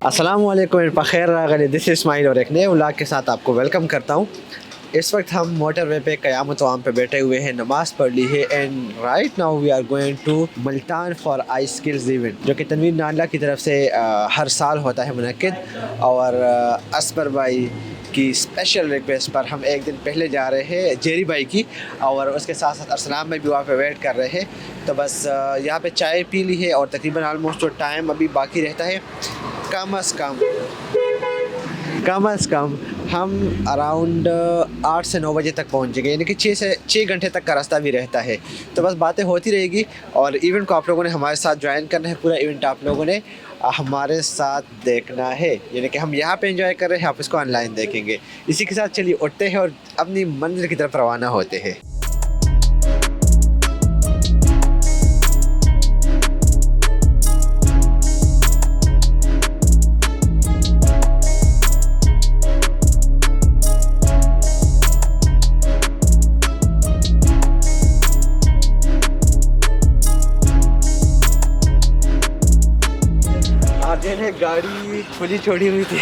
अस्सलामुअलैकुम बख़ैर रागले दिस इस्माइल और एक नए व्लॉग के साथ आपको वेलकम करता हूँ। इस वक्त हम मोटरवे पे क़यामत वाम पे बैठे हुए हैं, नमाज़ पढ़ ली है and right now we are going to Multan for I skills event जो कि तनवीर नाला की तरफ से हर साल होता है मुनक़्क़िद। और असबर भाई की स्पेशल रिक्वेस्ट पर हम एक दिन पहले जा रहे हैं जेरी भाई की, और उसके साथ साथ अरसलाम भाई भी वहाँ पे वेट कर रहे हैं। तो बस यहाँ पे चाय पी ली है और तकरीबन आलमोस्ट जो टाइम अभी बाकी रहता है कम अज़ कम हम अराउंड 8 से 9 बजे तक पहुँचेंगे, यानी कि 6 घंटे तक का रास्ता भी रहता है। तो बस बातें होती रहेगी और इवेंट को आप लोगों ने हमारे साथ ज्वाइन करना है। पूरा इवेंट आप लोगों ने हमारे साथ देखना है, यानी कि हम यहाँ पे एंजॉय कर रहे हैं, आप इसको ऑनलाइन देखेंगे। इसी के साथ चलिए उठते हैं और अपनी मंजिल की तरफ रवाना होते हैं। गाड़ी खुली छोड़ी हुई थी।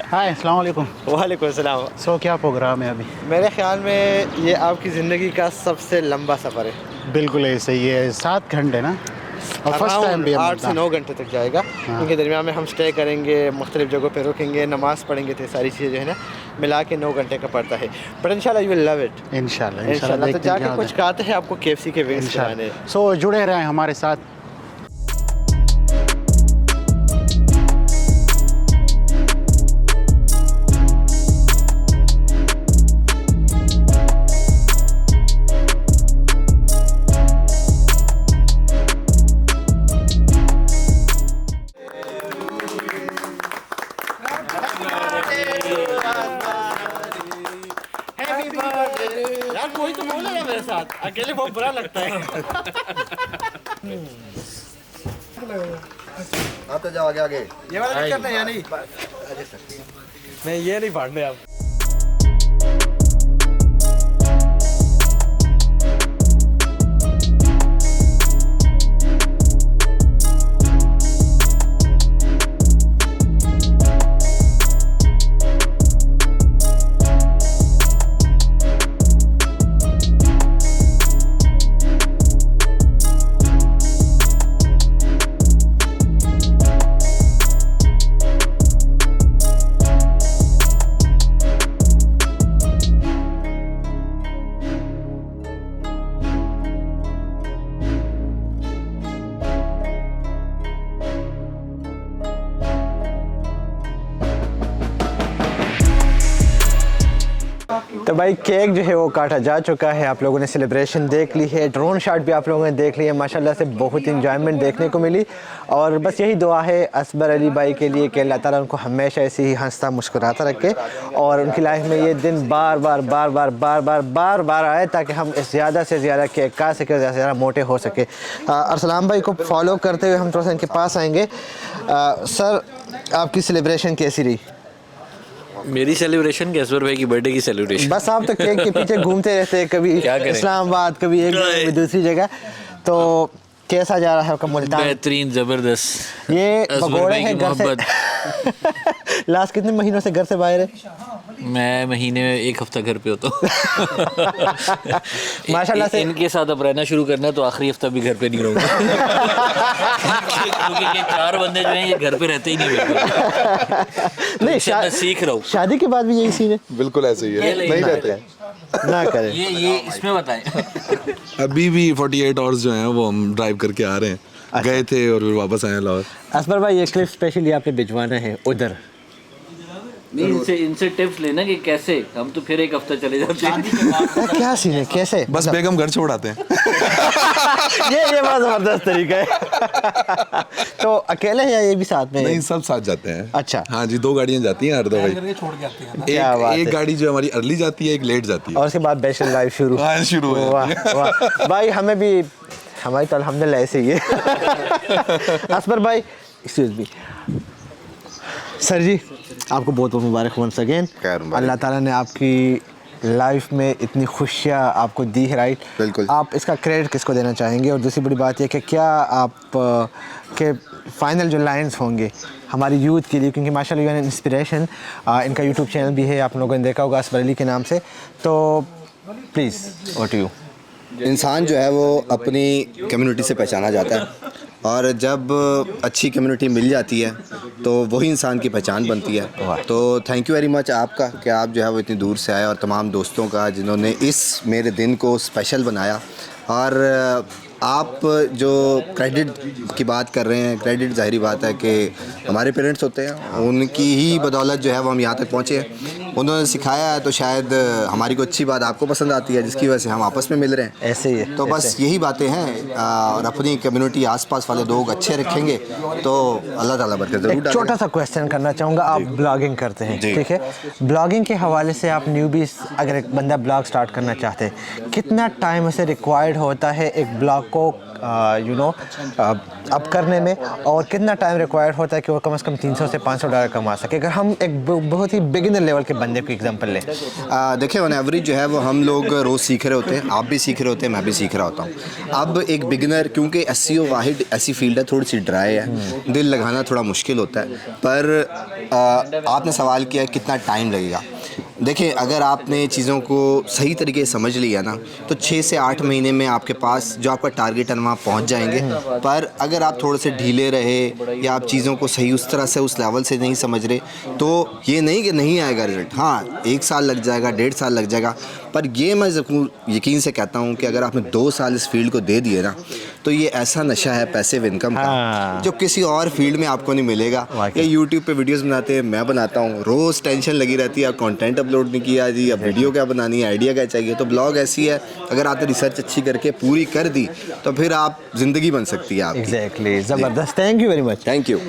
हाय अस्सलाम वालेकुम। वालेकुम अस्सलाम। सो क्या प्रोग्राम है अभी? मेरे ख्याल में ये आपकी ज़िंदगी का सबसे लंबा सफ़र है। बिल्कुल ऐसे ही है, 7 घंटे ना, और फर्स्ट टाइम भी 8 से 9 घंटे तक जाएगा। इनके दरमियान में हम स्टे करेंगे, मुख्तलिफ जगहों पे रुकेंगे, नमाज़ पढ़ेंगे, तो सारी चीज़ें जो है ना मिला के 9 घंटे का पड़ता है। बट इंशाल्लाह यू विल लव इट। इंशाल्लाह तो जाके कुछ खाते हैं, आपको KFC के विंग्स खाने। सो जुड़े रहें हमारे साथ। यार कोई तो बोले ना मेरे साथ, अकेले बहुत बुरा लगता है। आते जाओ आगे आगे। ये वाला नहीं करना, या नहीं? नहीं ये नहीं फाड़ने आप। तो भाई केक जो है वो काटा जा चुका है, आप लोगों ने सेलिब्रेशन देख ली है, ड्रोन शॉट भी आप लोगों ने देख ली है। माशाल्लाह से बहुत इंजॉयमेंट देखने को मिली। और बस यही दुआ है असबर अली भाई के लिए कि अल्लाह ताला उनको हमेशा ऐसे ही हंसता मुस्कुराता रखे और उनकी लाइफ में ये दिन बार बार आए, ताकि हम ज़्यादा से ज़्यादा केक काट सके और ज़्यादा से ज़्यादा मोटे हो सके। अरसलाम भाई को फॉलो करते हुए हम थोड़ा सा इनके पास आएँगे। सर आपकी सेलिब्रेशन कैसी रही? मेरी सेलिब्रेशन के असबर भाई की बर्थडे की सेलिब्रेशन। बस आप तो केक के पीछे घूमते रहते हैं, कभी इस्लामाबाद, कभी एक जगह, कभी दूसरी जगह। तो कैसा जा रहा है आपका मुल्तान? बेहतरीन, जबरदस्त। ये भगोड़े हैं घर से। लास्ट कितने महीनों से घर से बाहर है? मैं महीने में 1 हफ्ता घर पे होता हूँ। माशाल्लाह से इनके साथ अब रहना शुरू करना है तो आखिरी हफ्ता भी घर पे नहीं रहूँगा। क्योंकि ये 4 बंदे जो हैं ये घर पे रहते ही नहीं। नहीं, सीख रहा हूँ। शादी के बाद भी यही सीन है? बिल्कुल ऐसे ही है, नहीं रहते हैं ना करें। ये इसमें बताएं। अभी भी 48 आवर्स जो हैं वो हम ड्राइव करके आ रहे हैं। अच्छा। गए थे और फिर वापस आए लाहौर। असबर भाई ये क्लिप स्पेशली आपने भिजवाना है उधर। नहीं, इनसे टिप्स लेना कि कैसे, हम तो फिर 1 हफ्ता चले जाते हैं। क्या सीन है, कैसे? बस बेगम घर छोड़ आते हैं। ये बहुत ज़बरदस्त तरीका है। तो अकेले हैं या ये भी साथ में? नहीं, सब साथ जाते हैं। अच्छा। हाँ जी, 2 गाड़ियाँ जाती हैं हर 2 भाई। एक गाड़ी जो हमारी अर्ली जाती है, एक लेट जाती है, और उसके बाद बैचलर लाइफ शुरू। हाँ, शुरू हो जाती है। वाह भाई, हमें भी, हमारी तो अल्हम्दुलिल्लाह ऐसे ही है। असबर भाई, एक्सक्यूज मी सर जी, आपको बहुत बहुत मुबारक वंस अगेन। अल्लाह ताला ने आपकी लाइफ में इतनी खुशियाँ आपको दी है, राइट? बिल्कुल। आप इसका क्रेडिट किसको देना चाहेंगे? और दूसरी बड़ी बात यह कि क्या आप के फाइनल जो लाइन्स होंगे हमारी यूथ के लिए, क्योंकि माशाल्लाह यू आर इंस्पिरेशन, इनका यूट्यूब चैनल भी है, आप लोगों ने देखा होगा, असबर अली के नाम से, तो प्लीज़ ओवर टू यू। इंसान जो है वो अपनी कम्युनिटी से पहचाना जाता है, और जब अच्छी कम्युनिटी मिल जाती है तो वही इंसान की पहचान बनती है। तो थैंक यू वेरी मच आपका कि आप जो है वो इतनी दूर से आए, और तमाम दोस्तों का जिन्होंने इस मेरे दिन को स्पेशल बनाया। और आप जो क्रेडिट की बात कर रहे हैं, क्रेडिट ज़ाहिरी बात है कि हमारे पेरेंट्स होते हैं, उनकी ही बदौलत जो है वो हम यहाँ तक पहुँचे हैं। उन्होंने सिखाया है, तो शायद हमारी कोई अच्छी बात आपको पसंद आती है जिसकी वजह से हम आपस में मिल रहे हैं। ऐसे ही है, तो बस यही बातें हैं, और अपनी कम्युनिटी आसपास वाले लोग अच्छे रखेंगे तो अल्लाह ताला बरकत ज़रूर डालेगा। छोटा सा क्वेश्चन करना चाहूँगा, आप ब्लॉगिंग करते हैं, ठीक है? ब्लॉगिंग के हवाले से आप न्यूबीज़, अगर एक बंदा ब्लॉग स्टार्ट करना चाहते हैं, कितना टाइम उसे रिक्वायर्ड होता है एक ब्लॉग को अप करने में, और कितना टाइम रिक्वायर्ड होता है कि वो कम से कम $300 से $500 कमा सके? अगर हम एक बहुत ही बिगिनर लेवल के बंदे को एग्जांपल लें। देखिए, ऑन एवरेज जो है वो हम लोग रोज़ सीख रहे होते हैं, आप भी सीख रहे होते हैं, मैं भी सीख रहा होता हूँ। अब एक बिगिनर, क्योंकि SEO वाहिद ऐसी फील्ड है, थोड़ी सी ड्राई है, दिल लगाना थोड़ा मुश्किल होता है, पर आपने सवाल किया कितना टाइम लगेगा। देखिए, अगर आपने चीज़ों को सही तरीके से समझ लिया ना, तो 6 से 8 महीने में आपके पास जो आपका टारगेट है वहाँ पहुँच जाएंगे। पर अगर आप थोड़े से ढीले रहे, या आप चीज़ों को सही उस तरह से उस लेवल से नहीं समझ रहे, तो ये नहीं कि नहीं आएगा रिजल्ट। हाँ, 1 साल लग जाएगा, 1.5 साल लग जाएगा, पर ये मैं यकीन से कहता हूँ कि अगर आपने 2 साल इस फील्ड को दे दिए ना, तो ये ऐसा नशा है पैसिव इनकम का जो किसी और फील्ड में आपको नहीं मिलेगा। ये यूट्यूब पे वीडियोस बनाते हैं, मैं बनाता हूँ, रोज़ टेंशन लगी रहती है, अब कंटेंट अपलोड नहीं किया जी, अब वीडियो क्या बनानी है, आइडिया क्या चाहिए। तो ब्लॉग ऐसी है, अगर आपने रिसर्च अच्छी करके पूरी कर दी तो फिर आप ज़िंदगी बन सकती है आपकी। एग्जैक्टली, ज़बरदस्त, thank you very much. Thank you.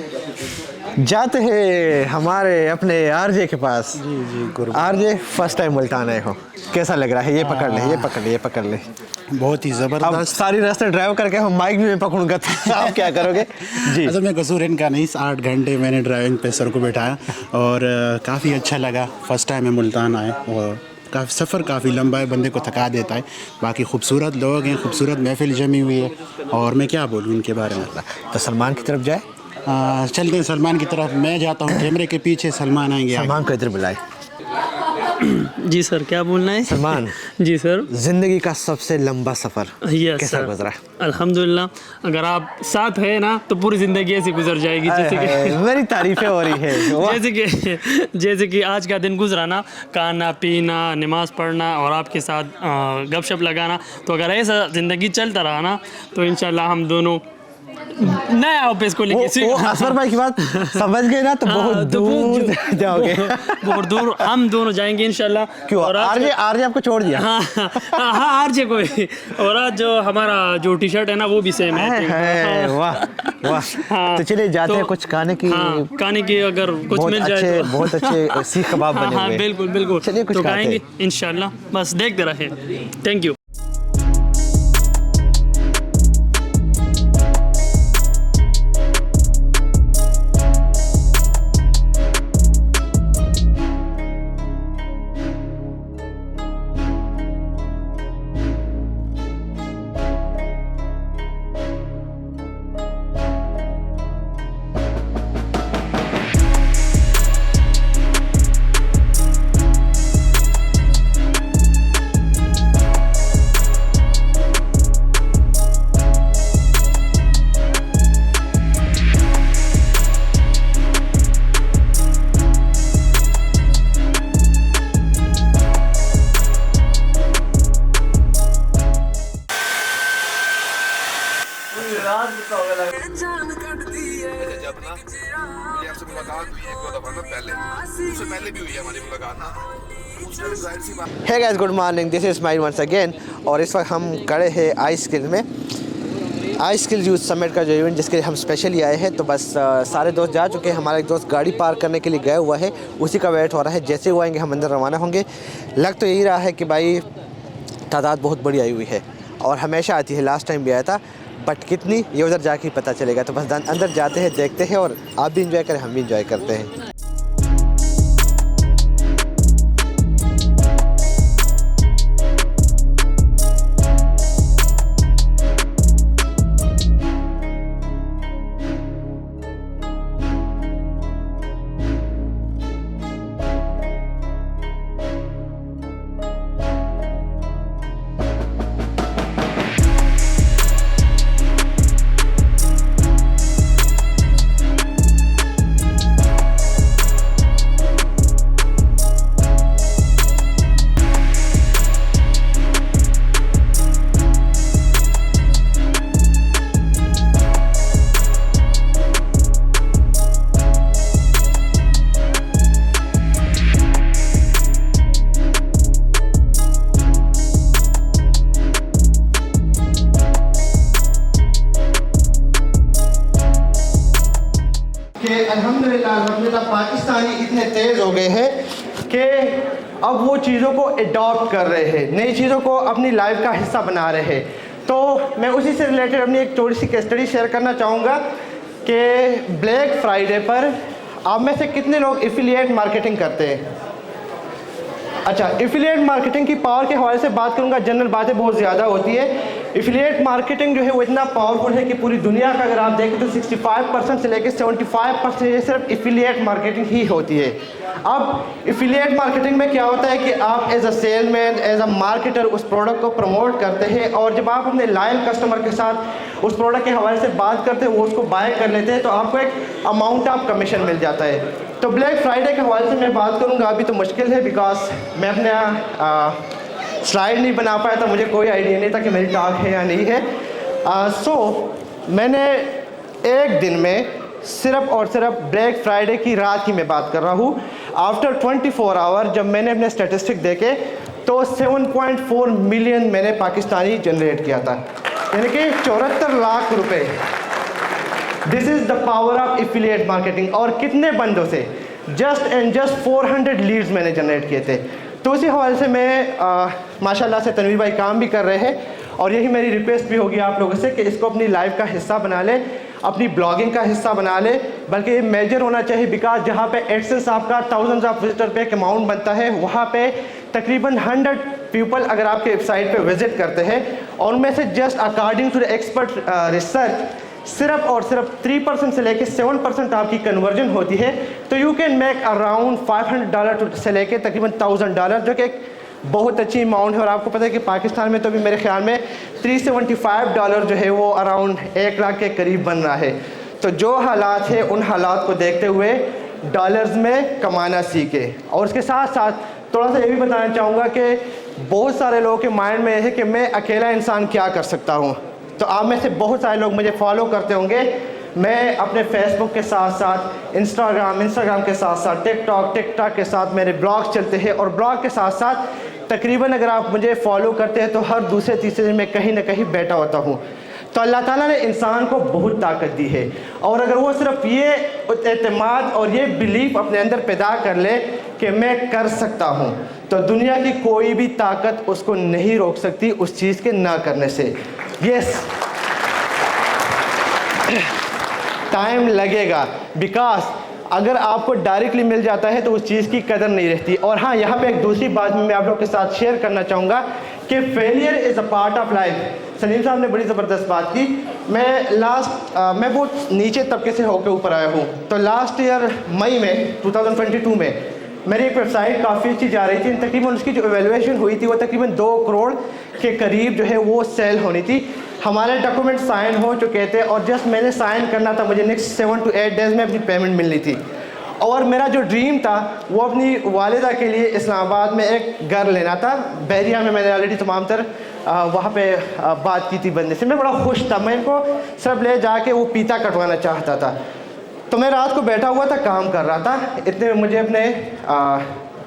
जाते हैं हमारे अपने आरजे के पास। जी आरजे, फर्स्ट टाइम मुल्तान आए हो, कैसा लग रहा है? ये पकड़ ले, ये पकड़ ले, ये पकड़ ले। बहुत ही अब ज़बरदस्त। सारी रास्ते ड्राइव करके हम माइक भी मैं पकड़ूंगा, तो आप क्या करोगे? जी, असल में कसूर इनका नहीं, 8 घंटे मैंने ड्राइविंग पे सर को बैठाया, और काफ़ी अच्छा लगा। फ़र्स्ट टाइम मैं मुल्तान आए, और काफ़ी सफ़र काफ़ी लंबा है, बंदे को थका देता है। बाकी खूबसूरत लोग हैं, खूबसूरत महफिल जमी हुई है, और मैं क्या बोलूँ इनके बारे में। तो सलमान की तरफ जाए, चलते हैं सलमान की तरफ। मैं जाता हूँ कैमरे के पीछे, सलमान आएंगे। सलमान को इधर बुलाए। जी सर, क्या बोलना है? सलमान जी सर। जिंदगी का सबसे लंबा सफ़र कैसा गुजरा? अल्हम्दुलिल्लाह, अगर आप साथ है ना तो पूरी ज़िंदगी ऐसी गुजर जाएगी, जैसे कि मेरी तारीफें हो रही है। जैसे कि आज का दिन गुजरा ना, खाना पीना, नमाज़ पढ़ना और आपके साथ गपशप लगाना। तो अगर ऐसा ज़िंदगी चलता रहा ना, तो इंशाल्लाह हम दोनों नया ऑफिस को लेके वो असफर भाई की बात समझ गए ना, तो बहुत दूर जाओगे। बहुत दूर हम दोनों जाएंगे इंशाल्लाह। क्यों? आरजे आपको छोड़ दिया? हाँ, आरजे को भी। और आज जो हमारा जो टी शर्ट है ना, वो भी सेम है। वाह वाह। तो चलिए जाते हैं कुछ खाने की, अगर कुछ मिल जाए तो। बहुत अच्छे सीख कबाब बने हुए। हाँ, बिल्कुल। चलिए कुछ खाएंगे इंशाल्लाह, बस देखते रहे। Thank you. Hey guys, good morning, this is mind once again. और इस वक्त हम खड़े हैं आई स्किल में, आई स्किल यूथ समिट का जो इवेंट जिसके लिए हम स्पेशली आए हैं। तो बस सारे दोस्त जा चुके हैं, हमारा एक दोस्त गाड़ी पार्क करने के लिए गया हुआ है, उसी का वेट हो रहा है। जैसे वो आएंगे हम अंदर रवाना होंगे। लग तो यही रहा है कि भाई तादाद बहुत बड़ी आई हुई है, और हमेशा आती है, लास्ट टाइम भी आया था, बट कितनी ये उधर जाके ही पता चलेगा। तो बस अंदर जाते हैं, देखते हैं, और आप भी इंजॉय करें, हम भी इंजॉय करते हैं। कि अल्हम्दुलिल्लाह पाकिस्तानी इतने तेज़ हो गए हैं कि अब वो चीज़ों को अडॉप्ट कर रहे हैं, नई चीज़ों को अपनी लाइफ का हिस्सा बना रहे हैं। तो मैं उसी से रिलेटेड अपनी एक थोड़ी सी केस स्टडी शेयर करना चाहूँगा कि ब्लैक फ्राइडे पर आप में से कितने लोग एफिलिएट मार्केटिंग करते हैं। अच्छा, एफिलिएट मार्केटिंग की पावर के हवाले से बात करूंगा, जनरल बातें बहुत ज़्यादा होती है। एफिलिएट मार्केटिंग जो है वो इतना पावरफुल है कि पूरी दुनिया का अगर आप देखें तो 65% से लेकर 75% ये सिर्फ एफिलिएट मार्केटिंग ही होती है। अब एफिलिएट मार्केटिंग में क्या होता है कि आप as a salesman, as a marketer उस प्रोडक्ट को प्रमोट करते हैं और जब आप अपने लॉयल कस्टमर के साथ उस प्रोडक्ट के हवाले से बात करते हैं, वो उसको बाय कर लेते हैं, तो आपको एक अमाउंट ऑफ कमीशन मिल जाता है। तो ब्लैक फ्राइडे के हवाले से मैं बात करूंगा, अभी तो मुश्किल है बिकॉज मैं अपना स्लाइड नहीं बना पाया था, मुझे कोई आइडिया नहीं था कि मेरी टॉक है या नहीं है। सो मैंने एक दिन में सिर्फ और सिर्फ ब्लैक फ्राइडे की रात की मैं बात कर रहा हूँ, आफ्टर 24 आवर जब मैंने अपने स्टेटिस्टिक देखे तो 7.4 मिलियन मैंने पाकिस्तानी जनरेट किया था, यानी कि 74 लाख रुपए। This is the power of affiliate marketing. और कितने बंदों से जस्ट एंड जस्ट 400 लीड्स मैंने जनरेट किए थे। तो उसी हवाले से मैं माशाल्लाह से तनवीर भाई काम भी कर रहे हैं और यही मेरी रिक्वेस्ट भी होगी आप लोगों से कि इसको अपनी लाइफ का हिस्सा बना ले, अपनी ब्लॉगिंग का हिस्सा बना ले, बल्कि ये मेजर होना चाहिए बिकॉज जहाँ पे एडसेंस आपका थाउजेंड्स ऑफ विजिटर पे एक अमाउंट बनता है, वहाँ पे तकरीबन 100 पीपल अगर आपके वेबसाइट पे विजिट करते हैं और उनमें से just according to the expert research सिर्फ और सिर्फ 3% से लेके 7% आपकी कन्वर्जन होती है, तो यू कैन मेक अराउंड $500 से लेके तकरीबन $1000, जो कि एक बहुत अच्छी अमाउंट है। और आपको पता है कि पाकिस्तान में तो भी मेरे ख्याल में $375 जो है वो अराउंड 1 लाख के करीब बन रहा है। तो जो हालात है उन हालात को देखते हुए डॉलर्स में कमाना सीखे। और उसके साथ साथ थोड़ा सा ये भी बताना चाहूँगा कि बहुत सारे लोगों के माइंड में है कि मैं अकेला इंसान क्या कर सकता हूँ। तो आप में से बहुत सारे लोग मुझे फॉलो करते होंगे। मैं अपने फेसबुक के साथ साथ इंस्टाग्राम के साथ साथ टिकटॉक के साथ मेरे ब्लॉग चलते हैं और ब्लॉग के साथ साथ तकरीबन अगर आप मुझे फॉलो करते हैं तो हर दूसरे तीसरे दिन मैं कहीं ना कहीं बैठा होता हूँ। तो अल्लाह ताला ने इंसान को बहुत ताकत दी है और अगर वो सिर्फ ये एतमाद और ये बिलीफ अपने अंदर पैदा कर ले कि मैं कर सकता हूँ, तो दुनिया की कोई भी ताकत उसको नहीं रोक सकती उस चीज़ के ना करने से। यस, टाइम लगेगा बिकॉज अगर आपको डायरेक्टली मिल जाता है तो उस चीज़ की कदर नहीं रहती। और हाँ, यहाँ पे एक दूसरी बात मैं आप लोग के साथ शेयर करना चाहूँगा कि failure is a part of life. Salim साहब ने बड़ी ज़बरदस्त बात की। मैं बहुत नीचे तबके से होकर ऊपर आया हूँ। तो लास्ट ईयर मई में 2022 में मेरी एक वेबसाइट काफ़ी अच्छी जा रही थी, तकरीबन उसकी जो एवेल्युएशन हुई थी वो तकरीबन 2 करोड़ के करीब जो है वो सेल होनी थी। हमारे डॉक्यूमेंट साइन हो चुके थे और जस्ट मैंने साइन करना था, मुझे नेक्स्ट 7 to 8 डेज़ में अपनी पेमेंट मिलनी थी। और मेरा जो ड्रीम था वो अपनी वालिदा के लिए इस्लामाबाद में एक घर लेना था। बहरिया में मैंने ऑलरेडी तमाम तर वहाँ पे बात की थी बंदे से, मैं बड़ा खुश था। मैं इनको सब ले जाके वो पीता कटवाना चाहता था। तो मैं रात को बैठा हुआ था, काम कर रहा था, इतने में मुझे अपने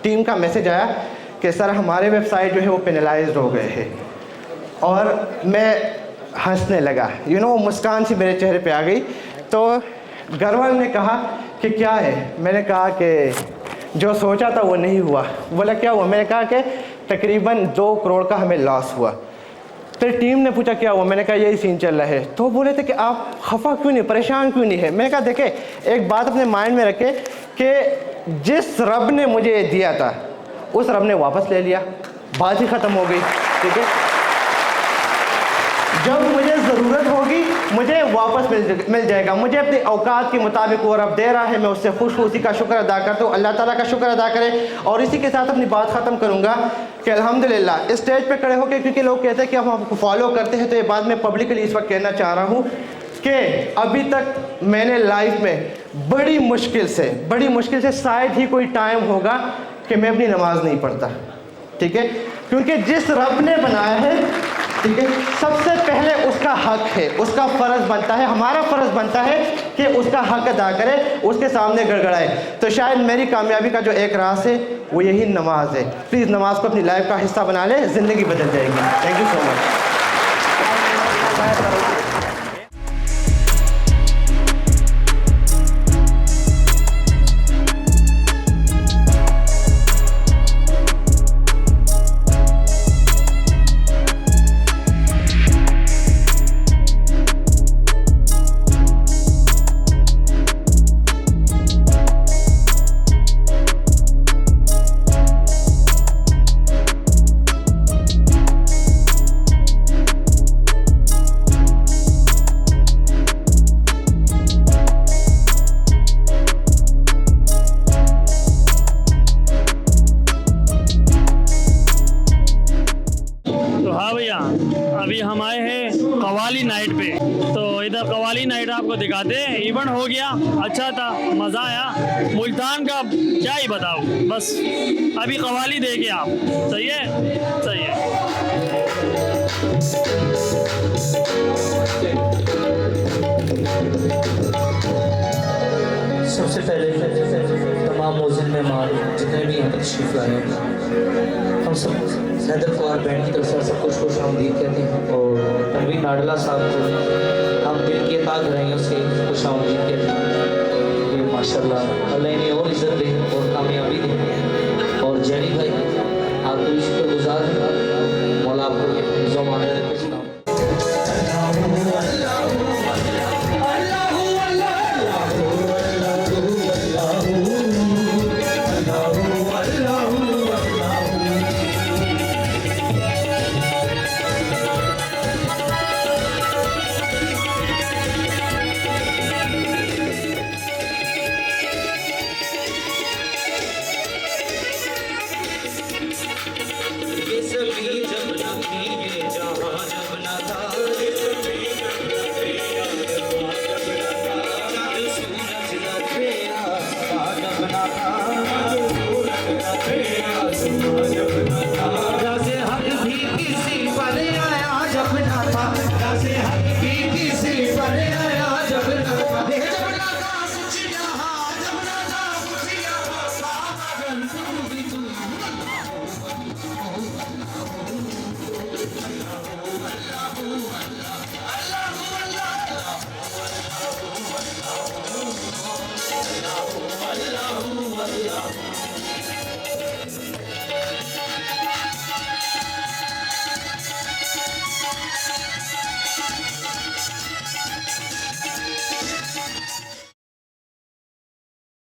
टीम का मैसेज आया कि सर हमारे वेबसाइट जो है वो पेनलाइज्ड हो गए हैं। और मैं हंसने लगा, मुस्कान सी मेरे चेहरे पे आ गई। तो घर वाले ने कहा कि क्या है, मैंने कहा कि जो सोचा था वो नहीं हुआ। बोला क्या हुआ, मैंने कहा कि तकरीबन 2 करोड़ का हमें लॉस हुआ। फिर टीम ने पूछा क्या हुआ, मैंने कहा यही सीन चल रहा है। तो बोले थे कि आप खफा क्यों नहीं, परेशान क्यों नहीं है। मैंने कहा देखे, एक बात अपने माइंड में रखे कि जिस रब ने मुझे ये दिया था उस रब ने वापस ले लिया, बात ही ख़त्म हो गई। ठीक है, जब मुझे ज़रूरत होगी मुझे वापस मिल जाएगा। मुझे अपने औकात के मुताबिक वो रब दे रहा है, मैं उससे खुश हूँ, उसी का शुक्र अदा करता हूँ। अल्लाह ताला का शुक्र अदा करें। और इसी के साथ अपनी बात ख़त्म करूँगा कि अल्हम्दुलिल्लाह इस स्टेज पे खड़े होकर, क्योंकि लोग कहते हैं कि हम आपको फॉलो करते हैं, तो ये बात मैं पब्लिकली इस वक्त कहना चाह रहा हूँ कि अभी तक मैंने लाइफ में बड़ी मुश्किल से शायद ही कोई टाइम होगा कि मैं अपनी नमाज नहीं पढ़ता। ठीक है, क्योंकि जिस रब ने बनाया है, ठीक है, सबसे पहले उसका हक है, उसका फ़र्ज़ बनता है, हमारा फ़र्ज़ बनता है कि उसका हक अदा करें, उसके सामने गड़गड़ाए। तो शायद मेरी कामयाबी का जो एक राज है वो यही नमाज है। प्लीज़ नमाज को अपनी लाइफ का हिस्सा बना ले, ज़िंदगी बदल जाएगी। Thank you so much. अभी हम आए हैं कवाली नाइट पे, तो इधर कवाली नाइट आपको दिखाते हैं। इवेंट हो गया, अच्छा था, मज़ा आया। मुल्तान का क्या ही बताओ, बस अभी कवाली देखे आप। सही है, सही है। सबसे पहले तमाम मोजिन मेहमान जितने भी यहाँ पर तशरीफ़ लाए हैं, हम सब हैदर कुमार बैंड की तरफ से सबको खुश आमदीद कहते हैं, और तनवीर नाडला साहब को हम दिल के ताकराइयों से खुश आमदीद कहते हैं। ये माशाल्लाह अल्लाह इन्हें और इज़्ज़त दे और कामयाबी दे। और जैनी भाई, आपको भी शुक्रगुजार हैं